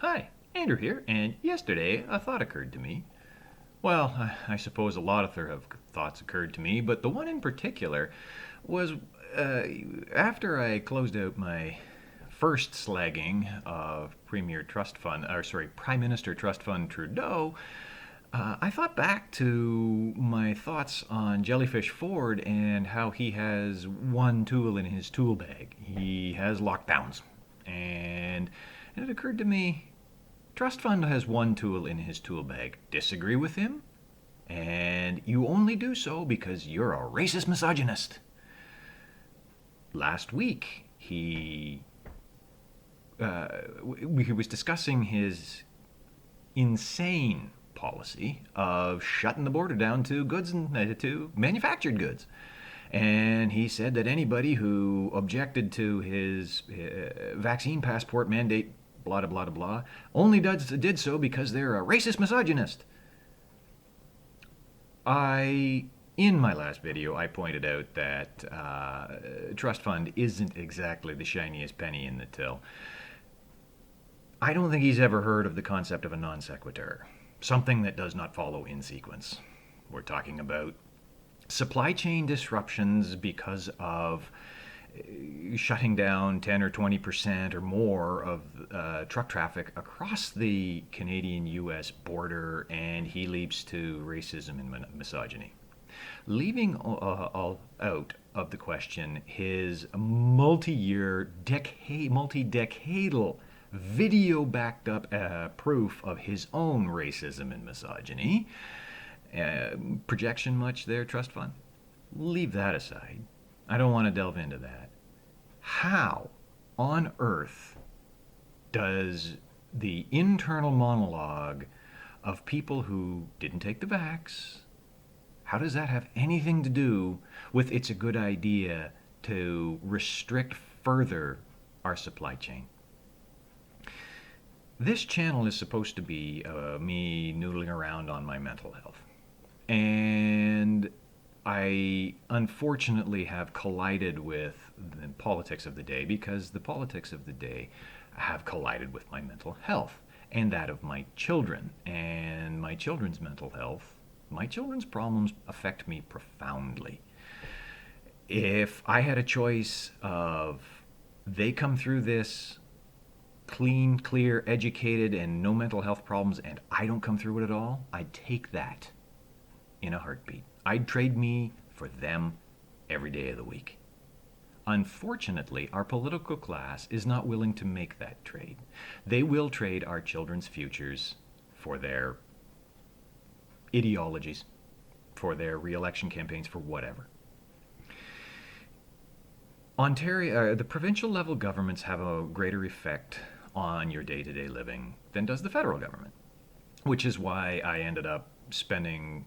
Hi, Andrew here, and yesterday a thought occurred to me. Well, I suppose a lot of thoughts occurred to me, but the one in particular was uh, after I closed out my first slagging of Prime Minister Trustfund Trudeau. I thought back to my thoughts on Jellyfish Ford and how he has one tool in his tool bag. He has lockdowns. And it occurred to me, Trust Fund has one tool in his tool bag. Disagree with him? And you only do so because you're a racist misogynist. Last week, he was discussing his insane policy of shutting the border down to goods and to manufactured goods. And he said that anybody who objected to his vaccine passport mandate, blah, blah, blah, blah, only did so because they're a racist misogynist. In my last video, I pointed out that Trust Fund isn't exactly the shiniest penny in the till. I don't think he's ever heard of the concept of a non sequitur, something that does not follow in sequence. We're talking about supply chain disruptions because of shutting down 10 or 20% or more of truck traffic across the Canadian US border, and he leaps to racism and misogyny. Leaving all out of the question his multi-decadal video backed up proof of his own racism and misogyny. Projection much there, Trust Fund? Leave that aside. I don't want to delve into that. How on earth does the internal monologue of people who didn't take the vax, how does that have anything to do with it's a good idea to restrict further our supply chain? This channel is supposed to be me noodling around on my mental health. And I unfortunately have collided with the politics of the day because the politics of the day have collided with my mental health and that of my children. And my children's mental health, my children's problems affect me profoundly. If I had a choice of they come through this clean, clear, educated, and no mental health problems, and I don't come through it at all, I'd take that in a heartbeat. I'd trade me for them every day of the week. Unfortunately, our political class is not willing to make that trade. They will trade our children's futures for their ideologies, for their re-election campaigns, for whatever. Ontario, the provincial level governments have a greater effect on your day-to-day living than does the federal government, which is why I ended up spending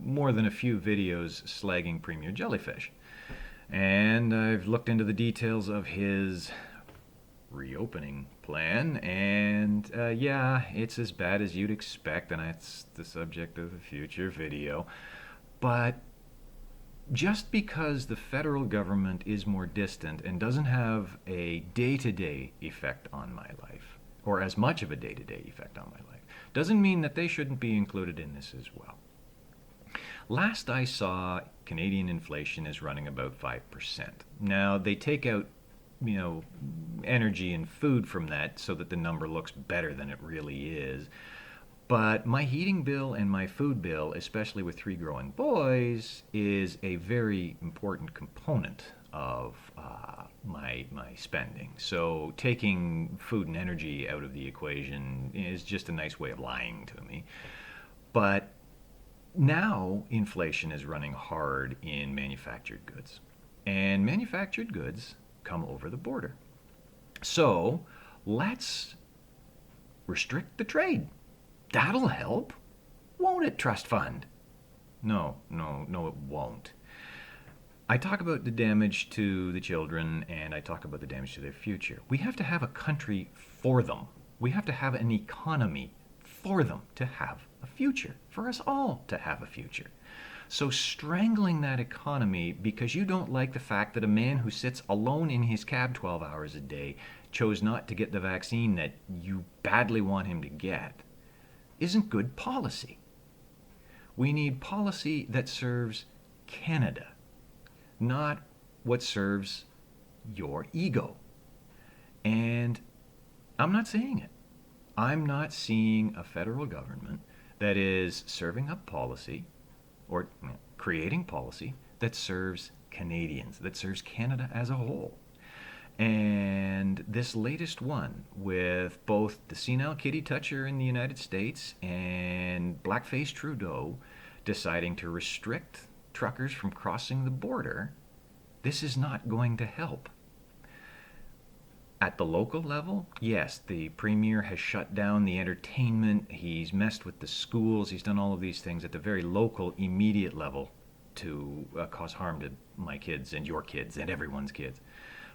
more than a few videos slagging Premier Jellyfish. And I've looked into the details of his reopening plan, and yeah, it's as bad as you'd expect, and that's the subject of a future video. But just because the federal government is more distant and doesn't have a day-to-day effect on my life, or as much of a day-to-day effect on my life, doesn't mean that they shouldn't be included in this as well. Last I saw, Canadian inflation is running about 5%. Now, they take out, energy and food from that so that the number looks better than it really is. But my heating bill and my food bill, especially with 3 growing boys, is a very important component of my spending. So taking food and energy out of the equation is just a nice way of lying to me. But now inflation is running hard in manufactured goods. And manufactured goods come over the border. So let's restrict the trade. That'll help. Won't it, Trust Fund? No, it won't. I talk about the damage to the children and I talk about the damage to their future. We have to have a country for them. We have to have an economy for them to have a future, for us all to have a future. So strangling that economy because you don't like the fact that a man who sits alone in his cab 12 hours a day chose not to get the vaccine that you badly want him to get isn't good policy. We need policy that serves Canada, not what serves your ego. And I'm not saying it. I'm not seeing a federal government that is serving up policy or creating policy that serves Canadians, that serves Canada as a whole. And this latest one with both the senile kitty toucher in the United States and blackface Trudeau deciding to restrict truckers from crossing the border, this is not going to help. At the local level, yes, the Premier has shut down the entertainment, he's messed with the schools, he's done all of these things at the very local, immediate level to cause harm to my kids and your kids and everyone's kids.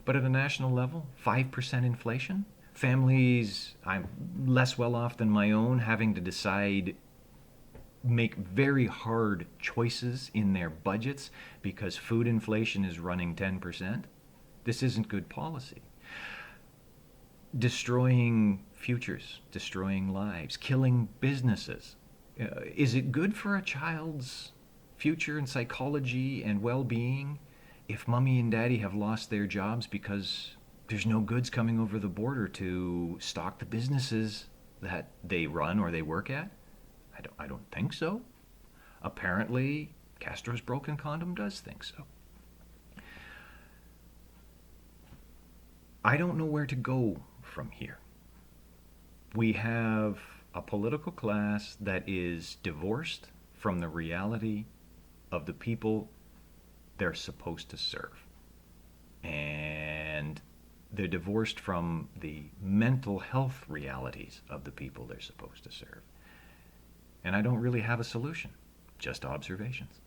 But at a national level, 5% inflation, families I'm less well off than my own having to decide, make very hard choices in their budgets because food inflation is running 10%. This isn't good policy. Destroying futures, destroying lives, killing businesses. Is it good for a child's future and psychology and well-being if mommy and daddy have lost their jobs because there's no goods coming over the border to stock the businesses that they run or they work at? I don't think so. Apparently, Castro's Broken Condom does think so. I don't know where to go from here. We have a political class that is divorced from the reality of the people they're supposed to serve. And they're divorced from the mental health realities of the people they're supposed to serve. And I don't really have a solution, just observations.